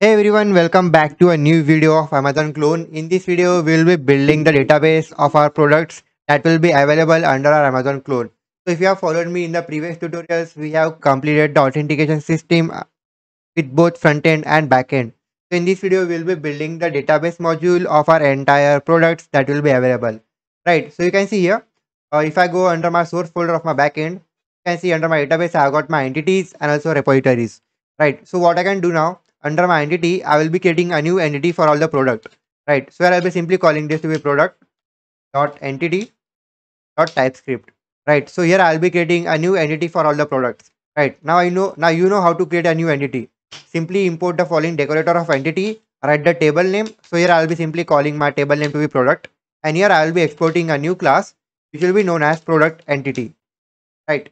Hey everyone, welcome back to a new video of Amazon Clone. In this video, we will be building the database of our products that will be available under our Amazon Clone. So if you have followed me in the previous tutorials, we have completed the authentication system with both front end and back end. So in this video, we will be building the database module of our entire products that will be available. Right, so you can see here, if I go under my source folder of my back end, you can see under my database, I have got my entities and also repositories. Right, so what I can do now, under my entity, I will be creating a new entity for all the product. Right, so I'll be simply calling this to be product dot entity dot typescript. Right, so here I'll be creating a new entity for all the products. Right, now you know how to create a new entity. Simply import the following decorator of entity, write the table name. So here I'll be simply calling my table name to be product, and here I'll be exporting a new class which will be known as product entity. Right,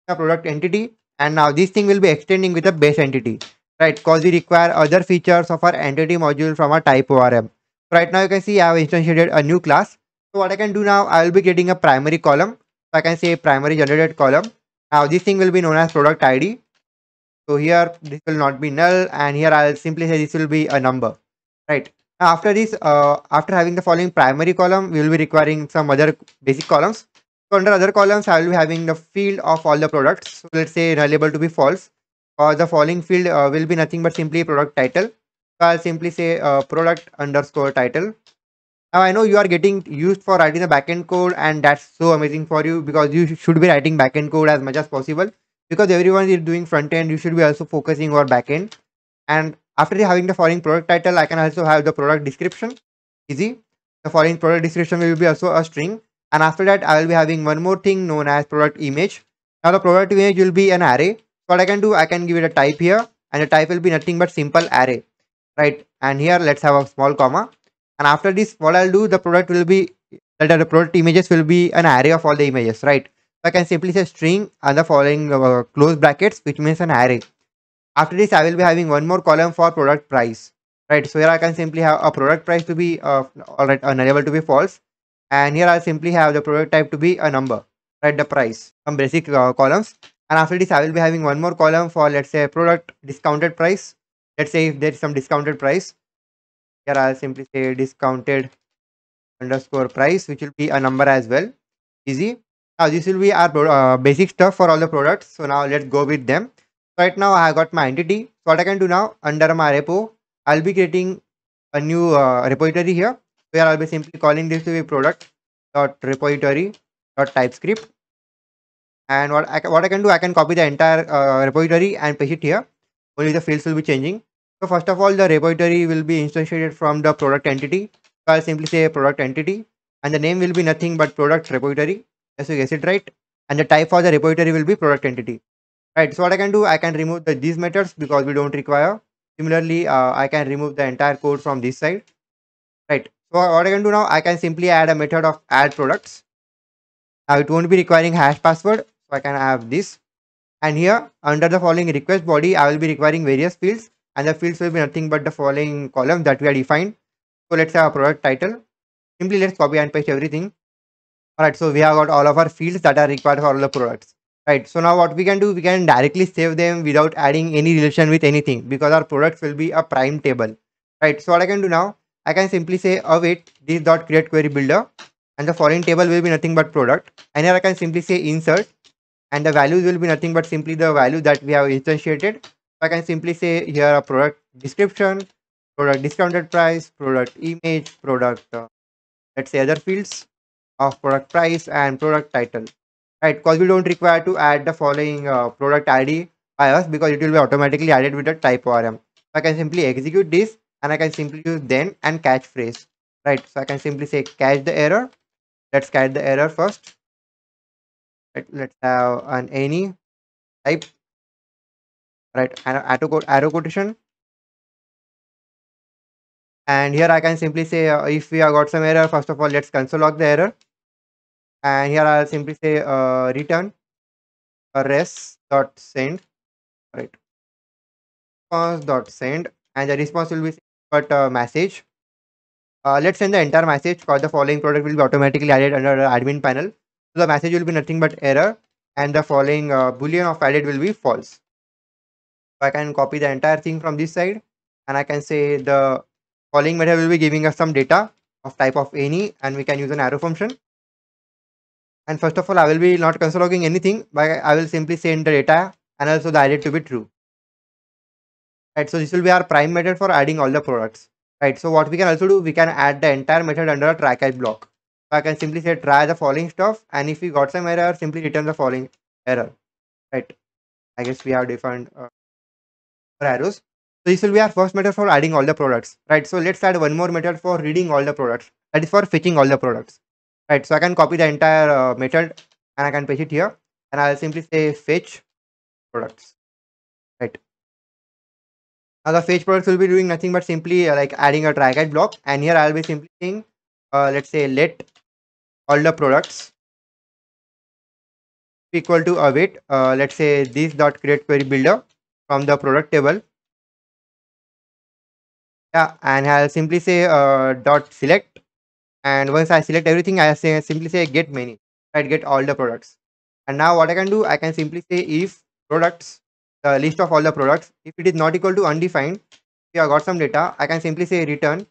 a product entity, and now this thing will be extending with a base entity, right? Because we require other features of our entity module from our type ORM. So right now you can see I have instantiated a new class. So what I can do now, I will be getting a primary column. So I can say primary generated column. Now this thing will be known as product ID. So here this will not be null, and here I'll simply say this will be a number, right? Now after this, after having the following primary column, we will be requiring some other basic columns. So under other columns, I will be having the field of all the products. So let's say nullable to be false, or the following field will be nothing but simply product title. So I'll simply say product underscore title. Now I know you are getting used for writing the backend code, and that's so amazing for you because you should be writing backend code as much as possible, because everyone is doing front end. You should be also focusing on backend. And after having the following product title, I can also have the product description. Easy. The following product description will be also a string. And after that, I will be having one more thing known as product image. Now the product image will be an array. So what I can do, I can give it a type here, and the type will be nothing but simple array, right? And here let's have a small comma. And after this, what I'll do, the product will be that the product images will be an array of all the images, right? So I can simply say string and the following close brackets, which means an array. After this, I will be having one more column for product price, right? So here I can simply have a product price to be all right, a variable to be false, and here I'll simply have the product type to be a number, right? The price, some basic columns. And after this, I will be having one more column for, let's say, product discounted price. Let's say if there is some discounted price, here I'll simply say discounted underscore price, which will be a number as well. Easy. Now this will be our basic stuff for all the products. So now let's go with them. Right now I got my entity. So what I can do now, under my repo, I'll be creating a new repository here, where I'll be simply calling this to be product dot repository dot typescript. And what I can do, I can copy the entire repository and paste it here. Only the fields will be changing. So first of all, the repository will be instantiated from the product entity. So I'll simply say product entity, and the name will be nothing but product repository. Yes, you guess it right. And the type for the repository will be product entity. Right. So what I can do, I can remove these methods because we don't require. Similarly, I can remove the entire code from this side. Right. So what I can do now, I can simply add a method of add products. Now it won't be requiring hash password. So I can have this. And here under the following request body, I will be requiring various fields, and the fields will be nothing but the following column that we are defined. So let's have a product title. Simply let's copy and paste everything. Alright, so we have got all of our fields that are required for all the products. Right, so now what we can do, we can directly save them without adding any relation with anything, because our products will be a prime table. Right, so what I can do now, I can simply say await this dot create query builder, and the following table will be nothing but product. And here I can simply say insert, and the values will be nothing but simply the value that we have instantiated. So I can simply say here a product description, product discounted price, product image, product let's say other fields of product price and product title, right? Because we don't require to add the following product ID by us, because it will be automatically added with the type ORM. So I can simply execute this, and I can simply use then and catch phrase, right? So I can simply say catch the error. Let's catch the error first. Let's have an any type, right? And arrow quotation. And here I can simply say if we have got some error, first of all, let's console log the error. And here I'll simply say return a res dot send, right? Response dot send, and the response will be but message. Let's send the entire message, because the following product will be automatically added under the admin panel. So the message will be nothing but error, and the following boolean of added will be false. So I can copy the entire thing from this side, and I can say the following method will be giving us some data of type of any, and we can use an arrow function. And first of all, I will be not console logging anything, but I will simply send the data and also the id to be true. Right, so this will be our prime method for adding all the products. Right, so what we can also do, we can add the entire method under a try catch block. So I can simply say try the following stuff, and if we got some error, simply return the following error. Right, I guess we have defined arrows. So this will be our first method for adding all the products. Right, so let's add one more method for reading all the products. That is for fetching all the products. Right, so I can copy the entire method and I can paste it here, and I'll simply say fetch products. Right. Now the fetch products will be doing nothing but simply like adding a try catch block, and here I'll be simply saying, let's say let all the products equal to await. Let's say this dot create query builder from the product table. Yeah, and I'll simply say dot select, and once I select everything, I say simply say get many, right? Get all the products. And now what I can do, I can simply say if products, the list of all the products, if it is not equal to undefined, if I got some data, I can simply say return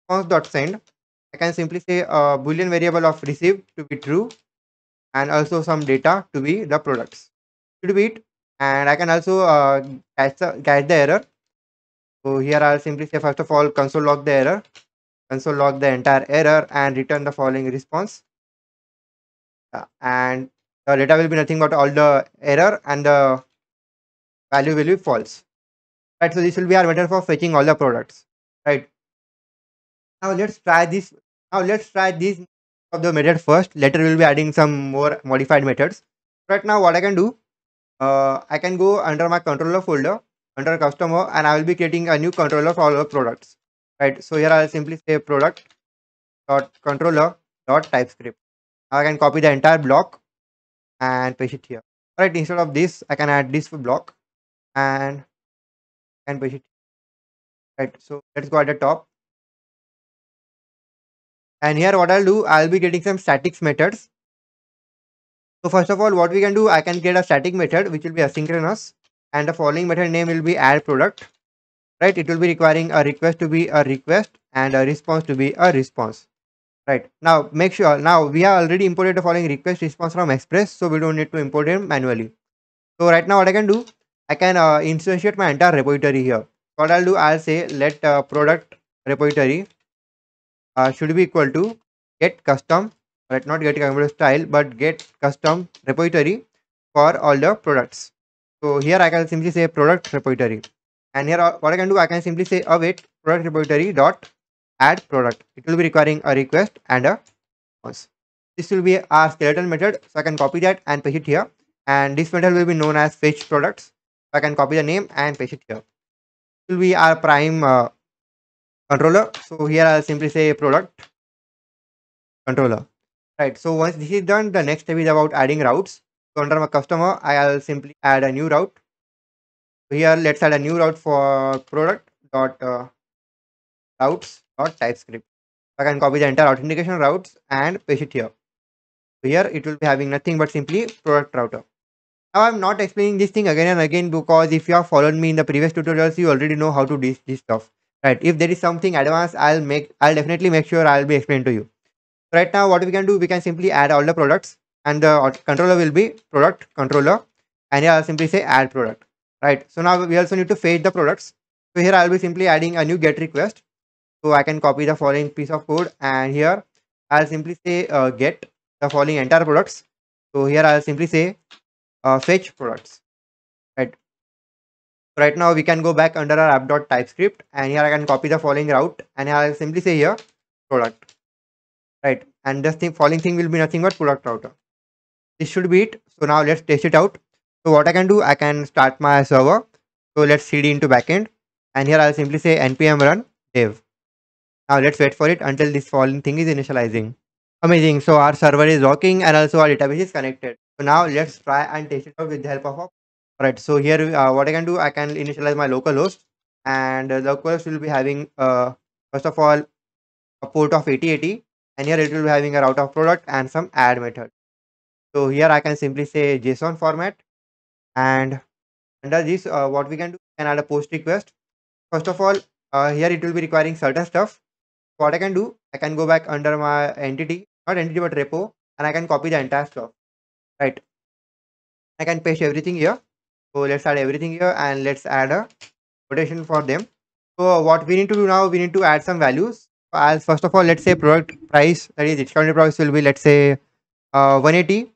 response dot send. I can simply say a boolean variable of received to be true, and also some data to be the products should be it. And I can also catch the error. So here I'll simply say first of all console log the error, console log the entire error, and return the following response. And the data will be nothing but all the error, and the value will be false. Right. So this will be our method for fetching all the products. Right. Now let's try this. Now let's try this of the method first. Later we'll be adding some more modified methods. Right now what I can do, I can go under my controller folder under customer, and I will be creating a new controller for all the products. Right. So here I'll simply say product dot controller dot typescript. I can copy the entire block and paste it here. Right. Instead of this, I can add this block and paste it. Right. So let's go at the top. And here what I'll do, I'll be getting some statics methods. So first of all, what we can do, I can get a static method which will be asynchronous, and the following method name will be add product. Right, it will be requiring a request to be a request and a response to be a response. Right, now make sure, now we have already imported the following request response from Express, so we don't need to import them manually. So right now what I can do, I can instantiate my entire repository here. What I'll do, I'll say let product repository should be equal to get custom, right, not get computer style, but get custom repository for all the products. So here I can simply say product repository, and here what I can do, I can simply say await product repository dot add product. It will be requiring a request and a response. This will be our skeleton method, so I can copy that and paste it here, and this method will be known as fetch products. So I can copy the name and paste it here. It will be our prime controller. So here I'll simply say product controller. Right. So once this is done, the next step is about adding routes. So under my customer, I'll simply add a new route. So here let's add a new route for product dot routes dot typescript. I can copy the entire authentication routes and paste it here. So here it will be having nothing but simply product router. Now I'm not explaining this thing again and again, because if you have followed me in the previous tutorials, you already know how to do this stuff. Right. If there is something advanced, I'll definitely make sure I'll be explaining to you. Right now what we can do, we can simply add all the products, and the controller will be product controller, and here I'll simply say add product. Right. So now we also need to fetch the products. So here I'll be simply adding a new get request. So I can copy the following piece of code, and here I'll simply say get the following entire products. So here I'll simply say fetch products. Right. So right now we can go back under our app.typescript, and here I can copy the following route, and here I'll simply say here product. Right, and this thing following thing will be nothing but product router. This should be it. So now let's test it out. So what I can do, I can start my server. So let's cd into backend, and here I'll simply say npm run dev. Now let's wait for it until this following thing is initializing. Amazing. So our server is working, and also our database is connected. So now let's try and test it out with the help of Alright, so here what I can do, I can initialize my localhost, and the localhost will be having first of all a port of 8080, and here it will be having a route of product and some add method. So here I can simply say JSON format, and under this what we can do, we can add a post request. First of all, here it will be requiring certain stuff. What I can do, I can go back under my entity, not entity but repo, and I can copy the entire stuff. Right. I can paste everything here. So let's add everything here and let's add a quotation for them. So what we need to do now, we need to add some values. As first of all, let's say product price, that is discounted price will be, let's say 180,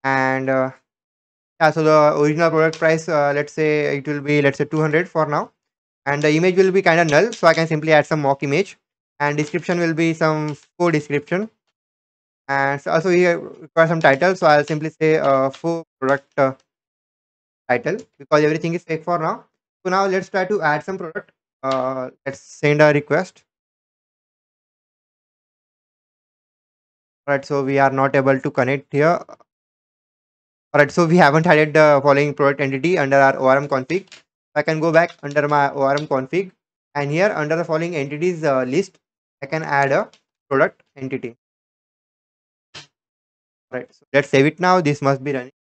and yeah, so the original product price, let's say it will be, let's say 200 for now, and the image will be kind of null, so I can simply add some mock image, and description will be some full description, and so also here require some title, so I'll simply say full product title because everything is fake for now. So now let's try to add some product. Let's send a request. Alright, so we are not able to connect here. Alright, so we haven't added the following product entity under our ORM config. I can go back under my ORM config, and here under the following entities list, I can add a product entity. Right, so let's save it now. This must be running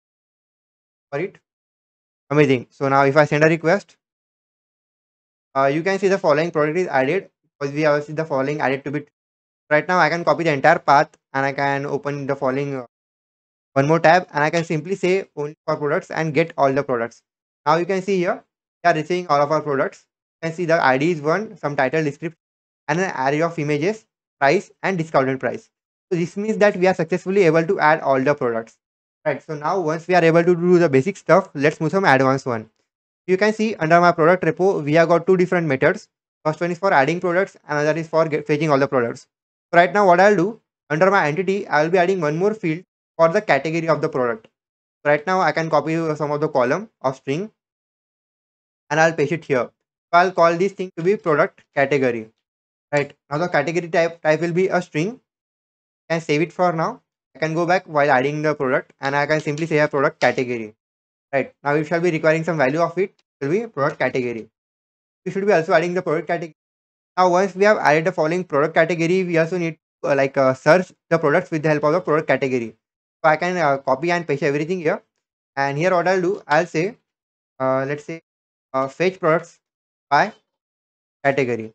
for it. Amazing. So now if I send a request, you can see the following product is added because we have seen the following added to be. Right now I can copy the entire path and I can open the following one more tab, and I can simply say only for products and get all the products. Now you can see here we are receiving all of our products. You can see the ID is one, some title, description, and an array of images, price, and discounted price. So this means that we are successfully able to add all the products. Right. So now once we are able to do the basic stuff, let's move some advanced one. You can see under my product repo, we have got two different methods. First one is for adding products, another is for fetching all the products. So right now what I'll do, under my entity, I will be adding one more field for the category of the product. So right now I can copy some of the column of string and I'll paste it here. So I'll call this thing to be product category. Right. Now the category type will be a string. I can save it for now. I can go back while adding the product and I can simply say a product category. Right. Now it shall be requiring some value of it. Will be product category. We should be also adding the product category. Now once we have added the following product category, we also need to search the products with the help of the product category. So I can copy and paste everything here. And here what I'll do, I'll say, let's say fetch products by category.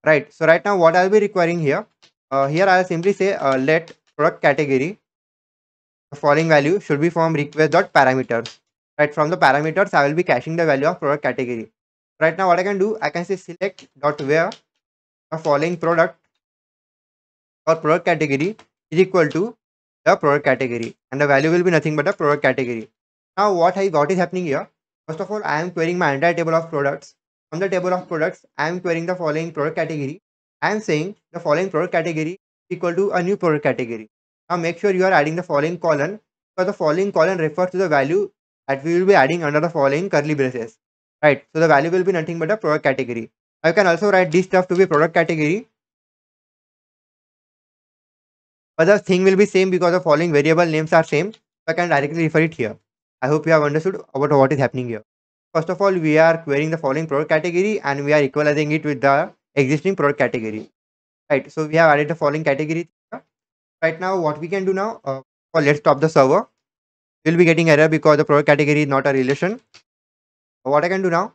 Right. So right now what I'll be requiring here, here I'll simply say let product category, the following value should be from request.parameters. Right. From the parameters, I will be caching the value of product category. Right now what I can do, I can say select dot where the following product or product category is equal to the product category, and the value will be nothing but the product category. Now what is happening here? First of all, I am querying my entire table of products. From the table of products, I am querying the following product category. I am saying the following product category is equal to a new product category. Now make sure you are adding the following colon, because the following colon refers to the value that we will be adding under the following curly braces. Right. So the value will be nothing but a product category. I can also write this stuff to be product category, but the thing will be same because the following variable names are same. So I can directly refer it here. I hope you have understood about what is happening here. First of all, we are querying the following product category and we are equalizing it with the existing product category. Right. So we have added the following category. Right now, what we can do now, let's stop the server. We'll be getting error because the product category is not a relation. What I can do now,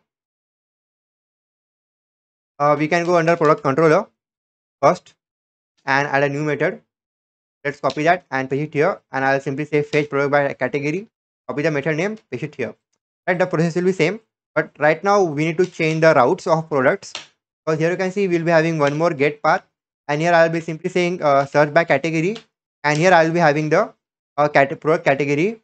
we can go under product controller first and add a new method. Let's copy that and paste it here, and I'll simply say fetch product by category, copy the method name, paste it here. Right, the process will be same, but right now we need to change the routes of products. Because here you can see we'll be having one more get path, and here I'll be simply saying search by category, and here I'll be having the product category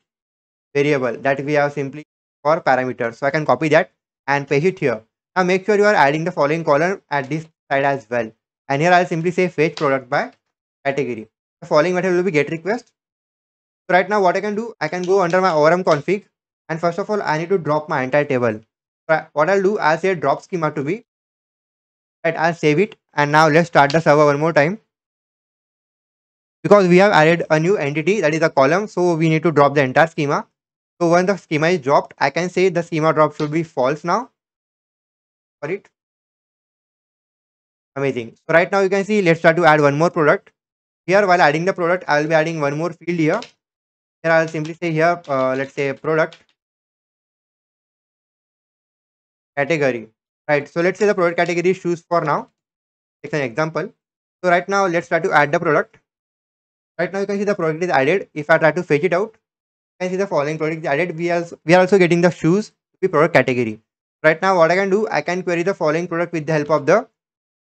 variable that we have simply for parameters. So I can copy that and paste it here. Now make sure you are adding the following column at this side as well, and here I'll simply say fetch product by category. The following method will be get request. So right now what I can do, I can go under my ORM config, and first of all I need to drop my entire table. What I'll do, I'll say drop schema to be, right, I'll save it, and now let's start the server one more time. Because we have added a new entity, that is a column, so we need to drop the entire schema. So when the schema is dropped, I can say the schema drop should be false now for it. Amazing. So right now you can see, let's try to add one more product. Here while adding the product, I will be adding one more field here. Here I'll simply say here, let's say product category. right? So let's say the product category is shoes for now. It's an example. So right now let's try to add the product. Right now you can see the product is added. If I try to fetch it out, you can see the following product is added. We are also getting the shoes to be product category. Right now what I can do, I can query the following product with the help of the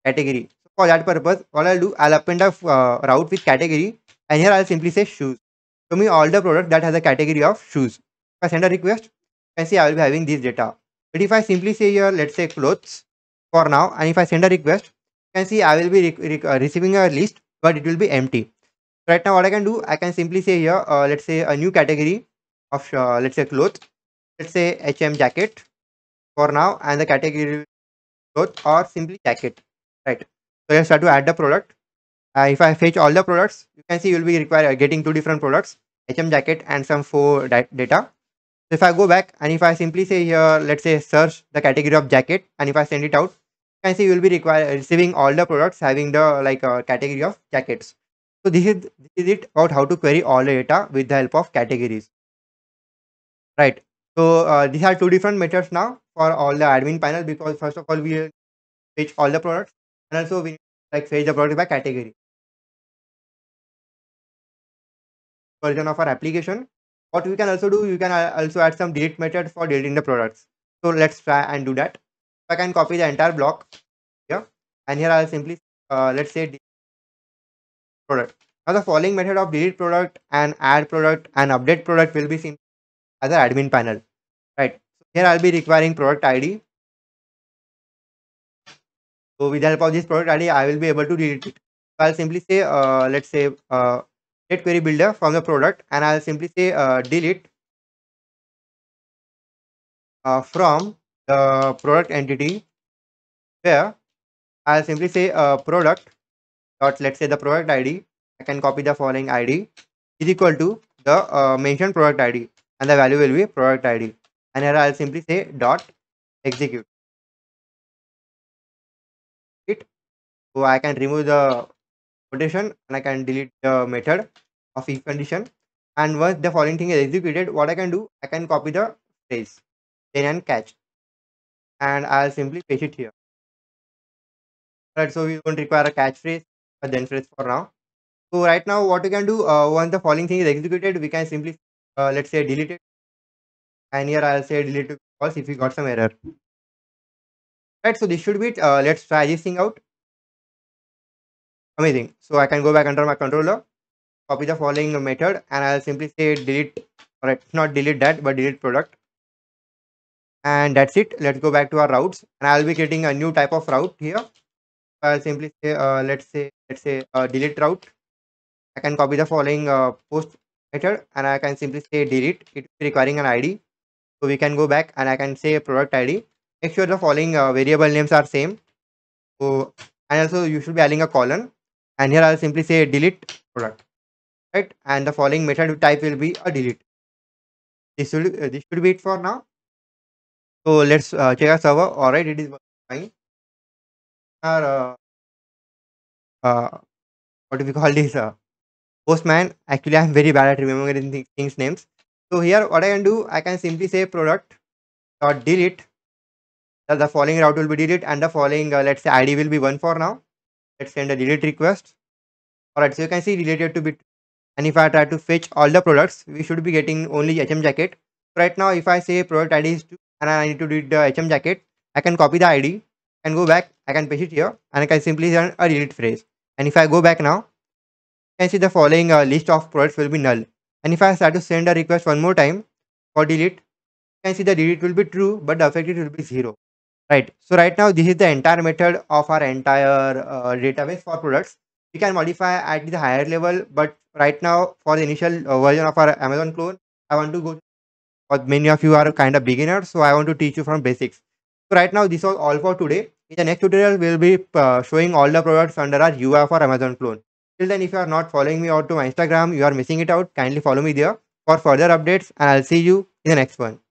category. So for that purpose, what I'll do, I'll append a route with category, and here I'll simply say shoes. Show me all the product that has a category of shoes. If I send a request, you can see I will be having this data. But if I simply say here, let's say clothes for now, and if I send a request, you can see I will be receiving a list, but it will be empty. Right now, what I can do, I can simply say here, let's say a new category of let's say clothes. Let's say HM jacket for now, and the category cloth or simply jacket, right? So let's start to add the product. If I fetch all the products, you can see you will be getting two different products, HM jacket and some four data. So if I go back and if I simply say here, let's say search the category of jacket, and if I send it out, you can see you will be receiving all the products having the category of jackets. So this is it about how to query all the data with the help of categories, right? So these are two different methods now for all the admin panel, because first of all we will fetch all the products, and also we fetch the product by category. Version of our application. What we can also do, you can also add some delete method for deleting the products. So let's try and do that. I can copy the entire block here, and here I'll simply let's say delete product. Now the following method of delete product and add product and update product will be seen as an admin panel, right? So here I'll be requiring product ID. So with the help of this product ID, I will be able to delete it. So I'll simply say let's say get query builder from the product, and I'll simply say delete from the product entity, where I'll simply say product dot, let's say the product ID. I can copy the following ID is equal to the mentioned product ID, and the value will be product ID. And here I'll simply say dot execute it. So I can remove the quotation, and I can delete the method of if condition. And once the following thing is executed, what I can do, I can copy the phrase then and catch, and I'll simply paste it here. Right, so we don't require a catchphrase or then phrase for now. So right now, what we can do, once the following thing is executed, we can simply let's say delete it, and here I'll say delete to false if we got some error. Right, so this should be it. Let's try this thing out. Amazing. So I can go back under my controller, copy the following method, and I'll simply say delete. Alright, not delete that, but delete product, and that's it. Let's go back to our routes, and I'll be creating a new type of route here. I'll simply say let's say delete route. I can copy the following post method, and I can simply say delete. It is requiring an ID. So we can go back and I can say product ID. Make sure the following variable names are same. So, and also you should be adding a colon. And here I'll simply say delete product, right? And the following method type will be a delete. This should be it for now. So let's check our server. All right, it is fine. Our what do we call this? Postman. Actually, I'm very bad at remembering things names. So here, what I can do, I can simply say product dot delete. The following route will be delete, and the following let's say ID will be 1 for now. Let's send a delete request. All right, so you can see related to bit. And if I try to fetch all the products, we should be getting only HM jacket. Right now, if I say product ID is 2 and I need to delete the HM jacket, I can copy the ID and go back. I can paste it here, and I can simply run a delete phrase. And if I go back now, you can see the following list of products will be null. And if I start to send a request one more time for delete, you can see the delete will be true, but the affected will be 0. Right. So right now, this is the entire method of our entire database for products. We can modify at the higher level, but right now for the initial version of our Amazon clone, I want to go. But many of you are kind of beginners, so I want to teach you from basics. So right now, this was all for today. In the next tutorial, we'll be showing all the products under our UI for Amazon clone. Till then, if you are not following me out to my Instagram, you are missing it out. Kindly follow me there for further updates, and I'll see you in the next one.